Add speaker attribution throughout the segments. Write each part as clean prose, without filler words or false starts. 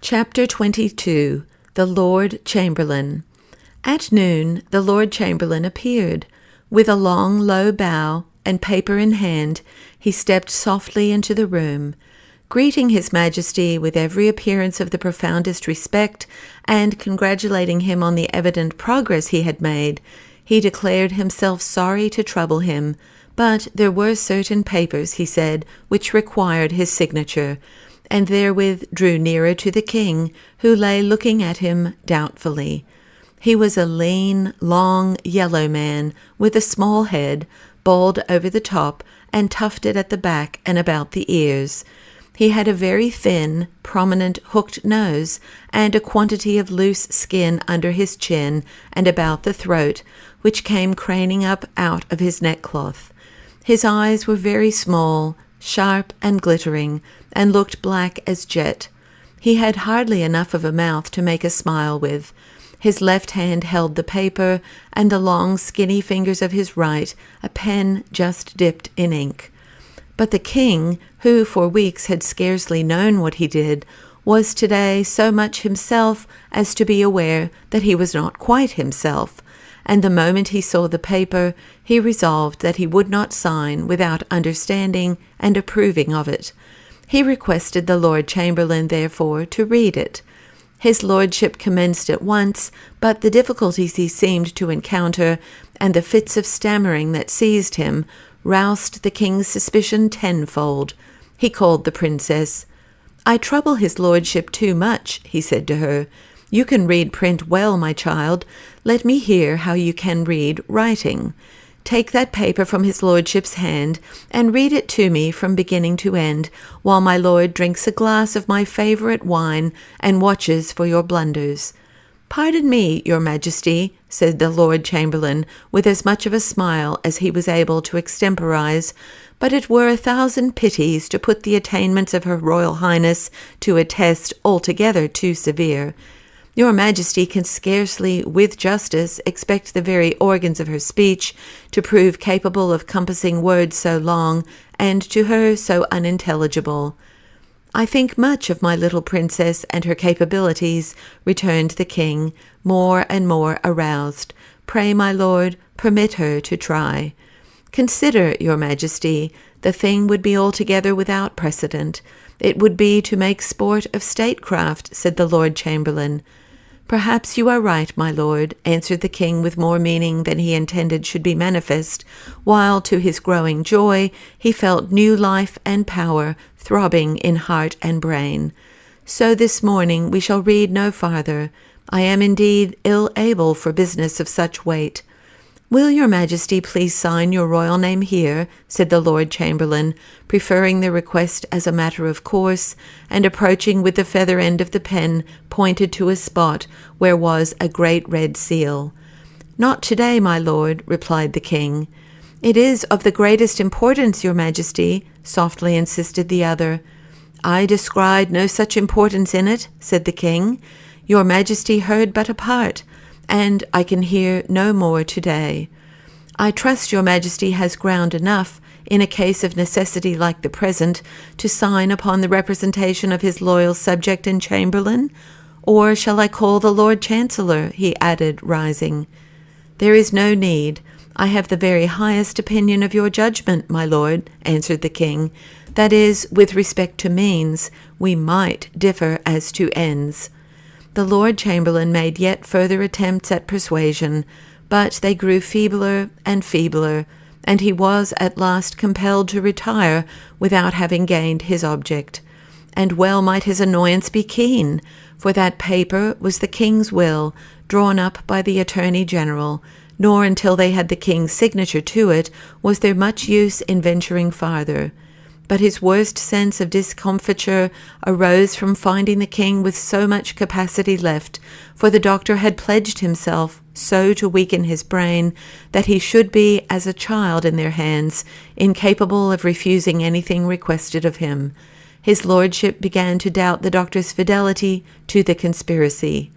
Speaker 1: Chapter 22. The Lord Chamberlain. At noon the Lord Chamberlain appeared. With a long, low bow and paper in hand, he stepped softly into the room. Greeting His Majesty with every appearance of the profoundest respect, and congratulating him on the evident progress he had made, he declared himself sorry to trouble him, but there were certain papers, he said, which required his signature, and therewith drew nearer to the king, who lay looking at him doubtfully. He was a lean, long, yellow man, with a small head, bald over the top, and tufted at the back and about the ears. He had a very thin, prominent, hooked nose, and a quantity of loose skin under his chin and about the throat, which came craning up out of his neckcloth. His eyes were very small, sharp and glittering, and looked black as jet. He had hardly enough of a mouth to make a smile with. His left hand held the paper, and the long skinny fingers of his right a pen just dipped in ink. But the king, who for weeks had scarcely known what he did, was today so much himself as to be aware that he was not quite himself, and the moment he saw the paper, he resolved that he would not sign without understanding and approving of it. He requested the Lord Chamberlain, therefore, to read it. His lordship commenced at once, but the difficulties he seemed to encounter, and the fits of stammering that seized him, roused the king's suspicion tenfold. He called the princess. "I trouble his lordship too much," he said to her. "You can read print well, my child. Let me hear how you can read writing. Take that paper from his lordship's hand, and read it to me from beginning to end, while my lord drinks a glass of my favourite wine and watches for your blunders." "Pardon me, your majesty," said the Lord Chamberlain, with as much of a smile as he was able to extemporize, "but it were 1,000 pities to put the attainments of her Royal Highness to a test altogether too severe. Your Majesty can scarcely, with justice, expect the very organs of her speech to prove capable of compassing words so long, and to her so unintelligible." "I think much of my little princess and her capabilities," returned the king, more and more aroused. "Pray, my lord, permit her to try." "Consider, your Majesty, the thing would be altogether without precedent. It would be to make sport of statecraft," said the Lord Chamberlain. "Perhaps you are right, my lord," answered the king with more meaning than he intended should be manifest, while to his growing joy he felt new life and power throbbing in heart and brain. "So this morning we shall read no farther. I am indeed ill able for business of such weight." "Will your majesty please sign your royal name here?" said the Lord Chamberlain, preferring the request as a matter of course, and approaching with the feather end of the pen pointed to a spot where was a great red seal. "Not today, my lord," replied the king. "It is of the greatest importance, your majesty," softly insisted the other. "I descried no such importance in it," said the king. "Your majesty heard but a part, and I can hear no more today. I trust your majesty has ground enough, in a case of necessity like the present, to sign upon the representation of his loyal subject and chamberlain? Or shall I call the Lord Chancellor?" he added, rising. "There is no need. I have the very highest opinion of your judgment, my lord," answered the king. "That is, with respect to means, we might differ as to ends." The Lord Chamberlain made yet further attempts at persuasion, but they grew feebler and feebler, and he was at last compelled to retire without having gained his object. And well might his annoyance be keen, for that paper was the king's will, drawn up by the Attorney General, nor until they had the king's signature to it was there much use in venturing farther. But his worst sense of discomfiture arose from finding the king with so much capacity left, for the doctor had pledged himself so to weaken his brain that he should be as a child in their hands, incapable of refusing anything requested of him. His lordship began to doubt the doctor's fidelity to the conspiracy.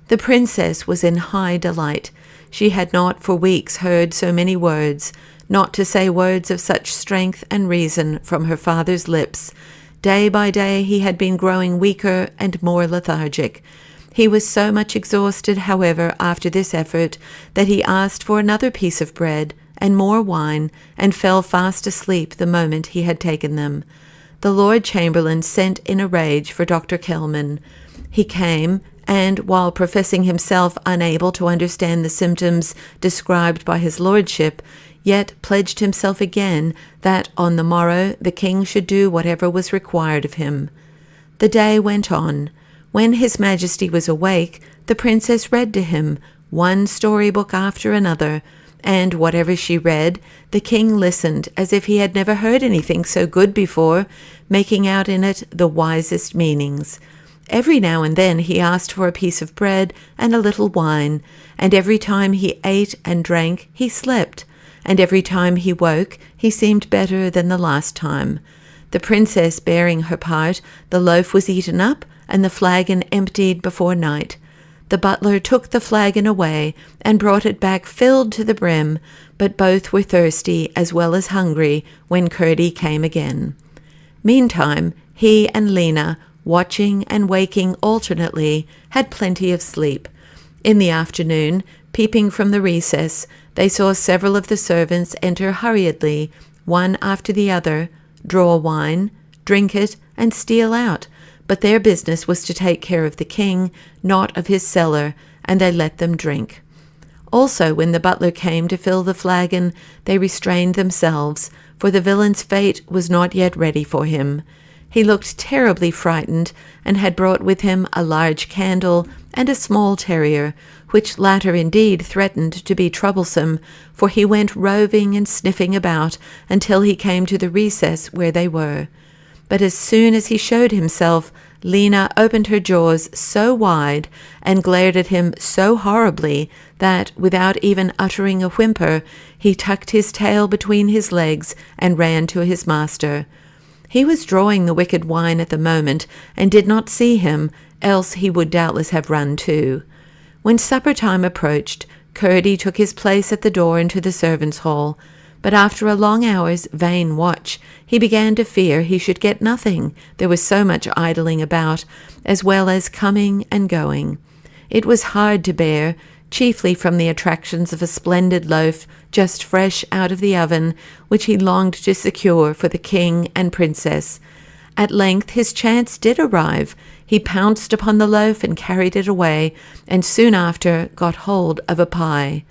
Speaker 1: The princess was in high delight. She had not for weeks heard so many words, not to say words of such strength and reason, from her father's lips. day by day he had been growing weaker and more lethargic. He was so much exhausted, however, after this effort, that he asked for another piece of bread and more wine, and fell fast asleep the moment he had taken them. The Lord Chamberlain sent in a rage for Dr. Kelman. He came, and while professing himself unable to understand the symptoms described by his lordship, yet pledged himself again that on the morrow the king should do whatever was required of him. The day went on. When his Majesty was awake, the princess read to him one storybook after another, and whatever she read, the king listened as if he had never heard anything so good before, making out in it the wisest meanings. Every now and then he asked for a piece of bread and a little wine, and every time he ate and drank he slept, and every time he woke he seemed better than the last time. The princess bearing her part, the loaf was eaten up, and the flagon emptied before night. The butler took the flagon away and brought it back filled to the brim, but both were thirsty as well as hungry when Curdie came again. Meantime, he and Lena, watching and waking alternately, had plenty of sleep. In the afternoon, peeping from the recess, they saw several of the servants enter hurriedly, one after the other, draw wine, drink it, and steal out, but their business was to take care of the king, not of his cellar, and they let them drink. Also, when the butler came to fill the flagon, they restrained themselves, for the villain's fate was not yet ready for him. He looked terribly frightened, and had brought with him a large candle and a small terrier, which latter indeed threatened to be troublesome, for he went roving and sniffing about until he came to the recess where they were. But as soon as he showed himself, Lena opened her jaws so wide and glared at him so horribly that, without even uttering a whimper, he tucked his tail between his legs and ran to his master. He was drawing the wicked wine at the moment, and did not see him, else he would doubtless have run too. When supper time approached, Curdie took his place at the door into the servants' hall, but after a long hour's vain watch, he began to fear he should get nothing, there was so much idling about, as well as coming and going. It was hard to bear, chiefly from the attractions of a splendid loaf just fresh out of the oven, which he longed to secure for the king and princess. At length his chance did arrive. He pounced upon the loaf and carried it away, and soon after got hold of a pie.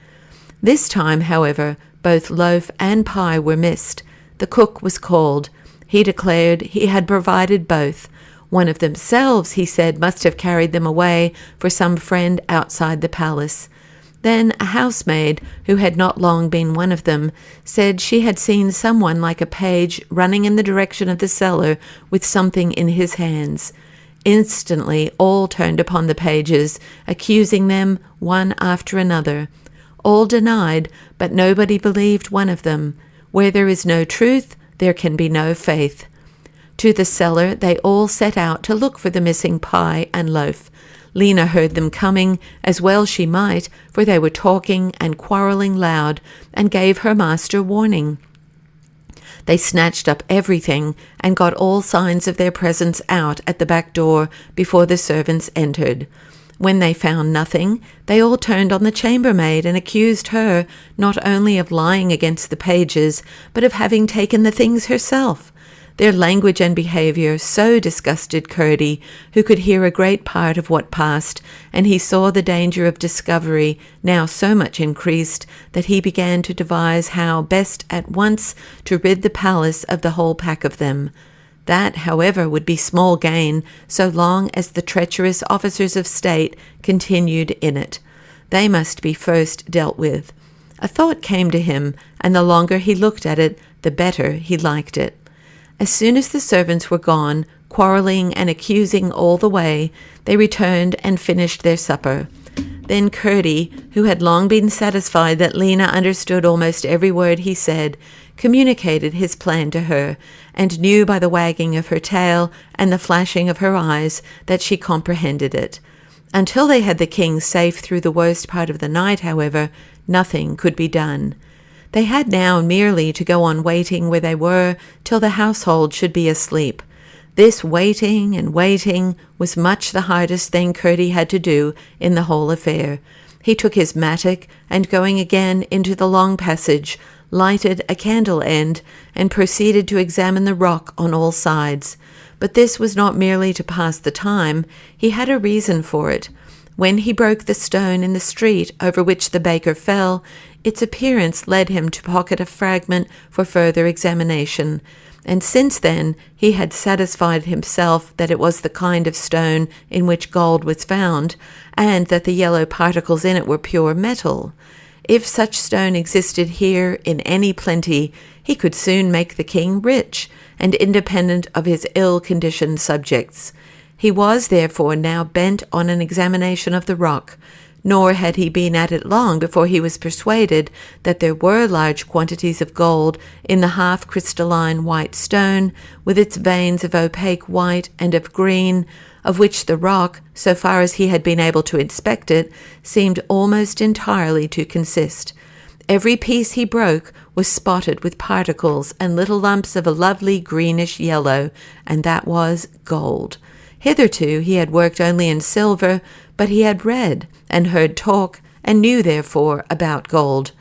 Speaker 1: This time, however, both loaf and pie were missed. The cook was called. He declared he had provided both. One of themselves, he said, must have carried them away for some friend outside the palace. Then a housemaid, who had not long been one of them, said she had seen someone like a page running in the direction of the cellar with something in his hands. Instantly all turned upon the pages, accusing them one after another. All denied, but nobody believed one of them. Where there is no truth, there can be no faith. To the cellar they all set out to look for the missing pie and loaf. Lena heard them coming, as well she might, for they were talking and quarrelling loud, and gave her master warning. They snatched up everything, and got all signs of their presence out at the back door before the servants entered. When they found nothing, they all turned on the chambermaid and accused her not only of lying against the pages, but of having taken the things herself. Their language and behaviour so disgusted Curdie, who could hear a great part of what passed, and he saw the danger of discovery now so much increased, that he began to devise how best at once to rid the palace of the whole pack of them. That, however, would be small gain, so long as the treacherous officers of state continued in it. They must be first dealt with. A thought came to him, and the longer he looked at it, the better he liked it. As soon as the servants were gone, quarrelling and accusing all the way, they returned and finished their supper. Then Curdie, who had long been satisfied that Lena understood almost every word he said, communicated his plan to her, and knew by the wagging of her tail and the flashing of her eyes that she comprehended it. Until they had the king safe through the worst part of the night, however, nothing could be done. They had now merely to go on waiting where they were till the household should be asleep. This waiting and waiting was much the hardest thing Curdie had to do in the whole affair. He took his mattock, and going again into the long passage, lighted a candle end, and proceeded to examine the rock on all sides. But this was not merely to pass the time. He had a reason for it. When he broke the stone in the street over which the baker fell, its appearance led him to pocket a fragment for further examination, and since then he had satisfied himself that it was the kind of stone in which gold was found, and that the yellow particles in it were pure metal. If such stone existed here in any plenty, he could soon make the king rich, and independent of his ill-conditioned subjects. He was, therefore, now bent on an examination of the rock, nor had he been at it long before he was persuaded that there were large quantities of gold in the half-crystalline white stone, with its veins of opaque white and of green, of which the rock, so far as he had been able to inspect it, seemed almost entirely to consist. Every piece he broke was spotted with particles and little lumps of a lovely greenish yellow, and that was gold. Hitherto he had worked only in silver, but he had read and heard talk, and knew, therefore, about gold.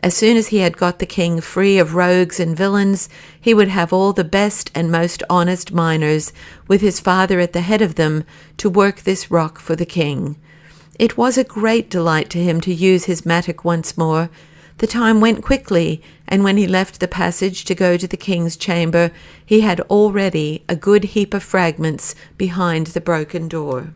Speaker 1: As soon as he had got the king free of rogues and villains, he would have all the best and most honest miners, with his father at the head of them, to work this rock for the king. It was a great delight to him to use his mattock once more. The time went quickly, and when he left the passage to go to the king's chamber, he had already a good heap of fragments behind the broken door.